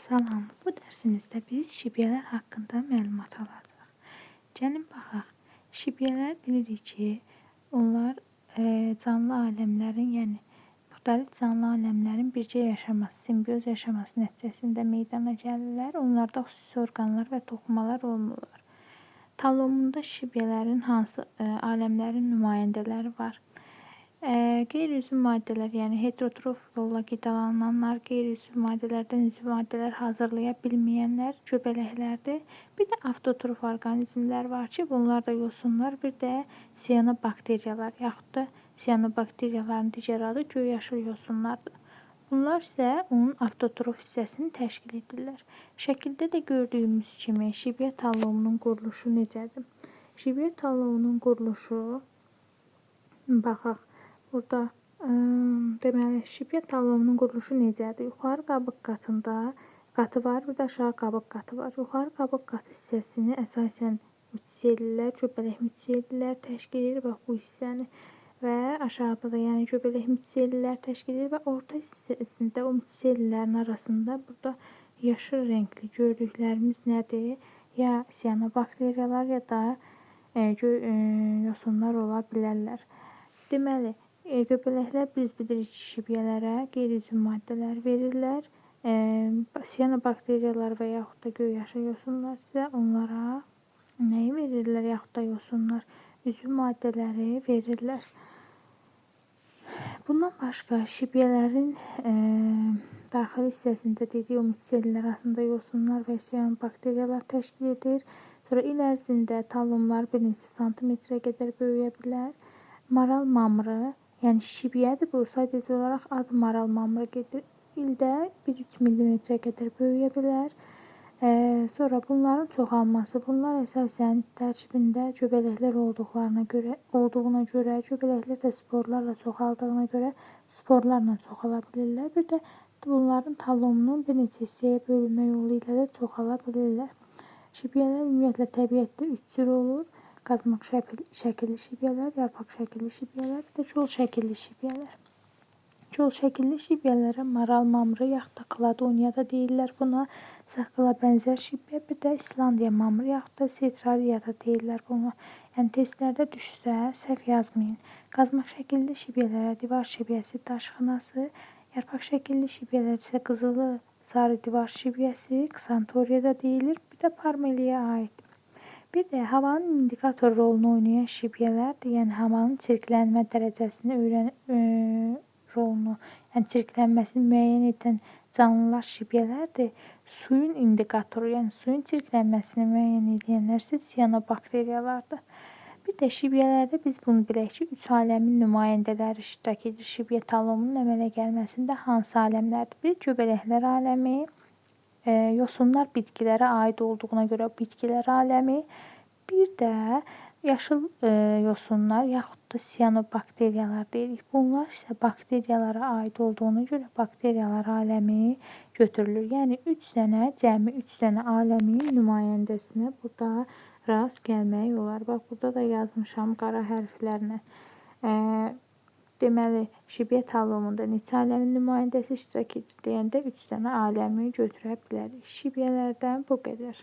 Salam, bu dərsimizdə biz şibyələr haqqında məlumat alacağıq. Gəlin baxaq. Şibyələr bilirik ki, onlar canlı aləmlərin, yəni müxtəlif canlı aləmlərin bircə yaşaması, simbioz yaşaması nəticəsində meydana gəlirlər. Onlarda xüsusi orqanlar və toxumalar olmurlar. Talomunda şibyələrin hansı aləmlərin nümayəndələri var? Qeyri-üzvü maddələr, yəni heterotrof yolla qidalananlar, qeyri-üzvü maddələrdən üzvü maddələr hazırlaya bilməyənlər göbələklərdir. Bir də avtotrof orqanizmlər var ki, bunlar da yosunlar, bir də siyanobakteriyalar, yaxud da siyanobakteriyaların digər adı göyyaşıl yosunlardır. Bunlar isə onun avtotrof hissəsini təşkil edirlər. Şəkildə də gördüyümüz kimi şibyə talomunun quruluşu necədir? Şibyə talomunun quruluşu, baxaq. Burada deməli, şibyə talomunun quruluşu necədir? Yuxarı qabıq qatında qatı var, bir də aşağı qabıq qatı var. Yuxarı qabıq qatı hissəsini əsasən mütsellər, göbələk mütsellər təşkil edir. Bax bu hissəni və aşağıda da yəni göbələk mütsellər təşkil edir və orta hissəsində o mütsellərin arasında burada yaşıl rəngli gördüklərimiz nədir? Ya siyanobakteriyalar, ya da yosunlar ola bilərlər. Deməli, göbələklər biz bilirik ki, şibyələrə qeyri-üzvü maddələr verirlər. Siyanobakteriyalar və yaxud da göyyaşıl yosunlar isə onlara nəyi verirlər, yaxud da yosunlar üzvü maddələri verirlər. Bundan başqa şibyələrin daxili hissəsində dediyi o mütsellər arasında yosunlar və siyanobakteriyalar təşkil edir. Sonra il ərzində talomlar bir neçə santimetrə qədər böyüyə bilər. Maral mamırı, yəni şibyədir bu, sadəcə olaraq adı maral mamırı gedir. İldə 1-3 millimetrə qədər böyüyə bilər. Sonra bunların çoxalması, bunlar əsasən tərkibində göbələklər olduğuna görə, göbələklər də sporlarla çoxaldığına görə sporlarla çoxala bilirlər. Bir də bunların talomunun bir neçə hissəyə bölünmə yolu ilə də çoxala bilirlər. Şibyələr ümumiyyətlə təbiətdə 3 cür olur. Qazmaq şəkilli şibyələr, yarpaq şəkilli şibyələr, bir də kol şəkilli şibyələr. Kol şəkilli şibyələrə maral mamırı, yaxud da kladoniya da deyirlər buna. Saqqala bənzər şibyə, bir də İslandiya mamırı, yaxud da sitrariya da deyirlər buna. Yəni testlərdə düşsə səhv yazmayın. Qazmaq şəkilli şibyələrə divar şibyəsi, daşxınası, yarpaq şəkilli şibyələr isə qızılı sarı divar şibyəsi, ksantoriya da deyilir, bir də parmeliyə aid. Bir də havanın indikator rolunu oynayan şibyələrdir. Yəni havanın çirklənmə dərəcəsini rolunu, yəni çirklənməsini müəyyən edən canlılar şibyələrdir. Suyun indikatoru, yəni suyun çirklənməsini müəyyən edənlər isə siyanobakteriyalardır. Bir də şibyələrdə biz bunu bilək ki, 3 aləmin nümayəndələri iştirak edir. Şibyə talomunun əmələ gəlməsində hansı aləmlərdir? Bir göbələklər aləmi, yosunlar bitkilərə aid olduğuna görə bitkilər aləmi, bir də yaşıl yosunlar yaxud da siyanobakteriyalar deyirik. Bunlar isə bakteriyalara aid olduğuna görə bakteriyalar aləmi götürülür. Yəni cəmi 3 dənə aləmin nümayəndəsinə burada rast gəlmək olar. Bax, burada da yazmışam qara hərflərlə. Deməli, şibyə talomunda neçə aləmin nümayəndəsi iştirak edir deyəndə 3 dənə aləmi götürə bilərik. Şibyələrdən bu qədər.